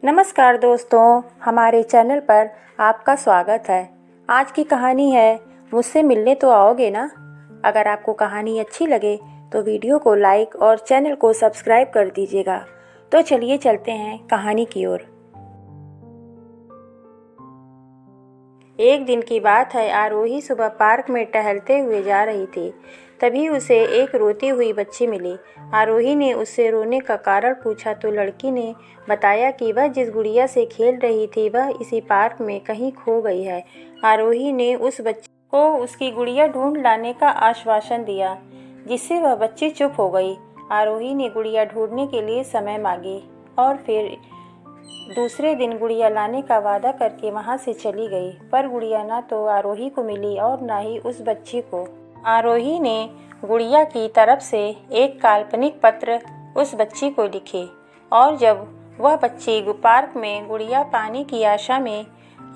नमस्कार दोस्तों, हमारे चैनल पर आपका स्वागत है। आज की कहानी है मुझसे मिलने तो आओगे ना। अगर आपको कहानी अच्छी लगे तो वीडियो को लाइक और चैनल को सब्सक्राइब कर दीजिएगा। तो चलिए चलते हैं कहानी की ओर। एक दिन की बात है, आरोही सुबह पार्क में टहलते हुए जा रही थी। तभी उसे एक रोती हुई बच्ची मिली। आरोही ने उससे रोने का कारण पूछा तो लड़की ने बताया कि वह जिस गुड़िया से खेल रही थी वह इसी पार्क में कहीं खो गई है। आरोही ने उस बच्ची को उसकी गुड़िया ढूंढ लाने का आश्वासन दिया, जिससे वह बच्ची चुप हो गई। आरोही ने गुड़िया ढूंढने के लिए समय मांगी और फिर दूसरे दिन गुड़िया लाने का वादा करके वहां से चली गई। पर गुड़िया ना तो आरोही को मिली और ना ही उस बच्ची को। आरोही ने गुड़िया की तरफ से एक काल्पनिक पत्र उस बच्ची को लिखे और जब वह बच्ची पार्क में गुड़िया पाने की आशा में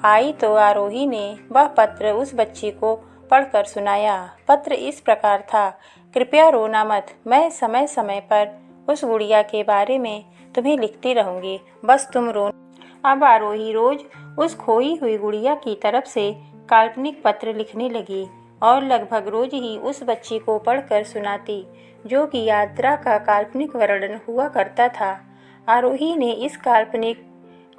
आई तो आरोही ने वह पत्र उस बच्ची को पढ़कर सुनाया। पत्र इस प्रकार था, कृपया रोना मत, मैं समय समय पर उस गुड़िया के बारे में तुम्हें लिखती रहूंगी, बस तुम रो। अब आरोही रोज उस खोई हुई गुड़िया की तरफ से काल्पनिक पत्र लिखने लगी और लगभग रोज ही उस बच्ची को पढ़कर सुनाती, जो कि यात्रा का काल्पनिक वर्णन हुआ करता था। आरोही ने इस काल्पनिक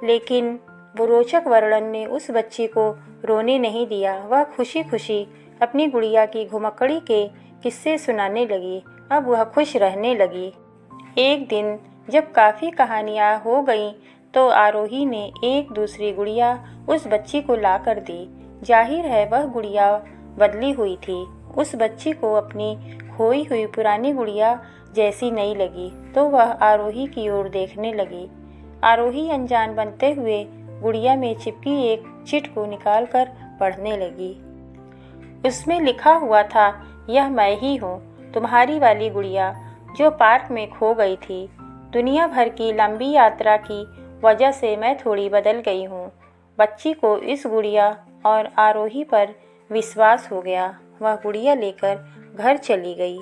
लेकिन रोचक वर्णन ने उस बच्ची को रोने नहीं दिया। वह खुशी खुशी अपनी गुड़िया की घुमक्कड़ी के किस्से सुनाने लगी। अब वह खुश रहने लगी। एक दिन जब काफ़ी कहानियाँ हो गईं तो आरोही ने एक दूसरी गुड़िया उस बच्ची को ला कर दी। जाहिर है वह गुड़िया बदली हुई थी। उस बच्ची को अपनी खोई हुई पुरानी गुड़िया जैसी नहीं लगी तो वह आरोही की ओर देखने लगी। आरोही अनजान बनते हुए गुड़िया में चिपकी एक चिट को निकाल कर पढ़ने लगी। उसमें लिखा हुआ था, यह मैं ही हूँ, तुम्हारी वाली गुड़िया जो पार्क में खो गई थी। दुनिया भर की लंबी यात्रा की वजह से मैं थोड़ी बदल गई हूँ। बच्ची को इस गुड़िया और आरोही पर विश्वास हो गया। वह गुड़िया लेकर घर चली गई।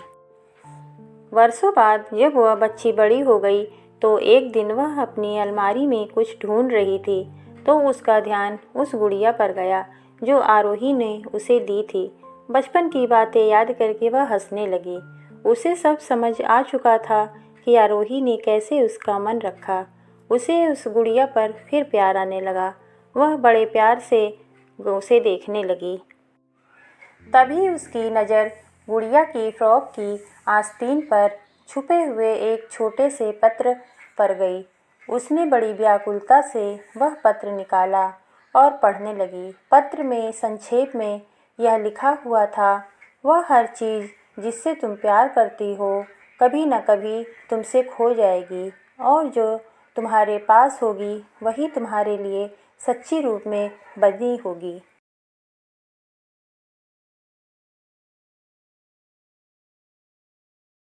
वर्षों बाद जब वह बच्ची बड़ी हो गई तो एक दिन वह अपनी अलमारी में कुछ ढूंढ रही थी तो उसका ध्यान उस गुड़िया पर गया जो आरोही ने उसे दी थी। बचपन की बातें याद करके वह हंसने लगी। उसे सब समझ आ चुका था कि आरोही ने कैसे उसका मन रखा। उसे उस गुड़िया पर फिर प्यार आने लगा। वह बड़े प्यार से उसे देखने लगी। तभी उसकी नज़र गुड़िया की फ्रॉक की आस्तीन पर छुपे हुए एक छोटे से पत्र पर गई। उसने बड़ी व्याकुलता से वह पत्र निकाला और पढ़ने लगी। पत्र में संक्षेप में यह लिखा हुआ था, वह हर चीज़ जिससे तुम प्यार करती हो कभी न कभी तुमसे खो जाएगी और जो तुम्हारे पास होगी वही तुम्हारे लिए सच्ची रूप में बनी होगी।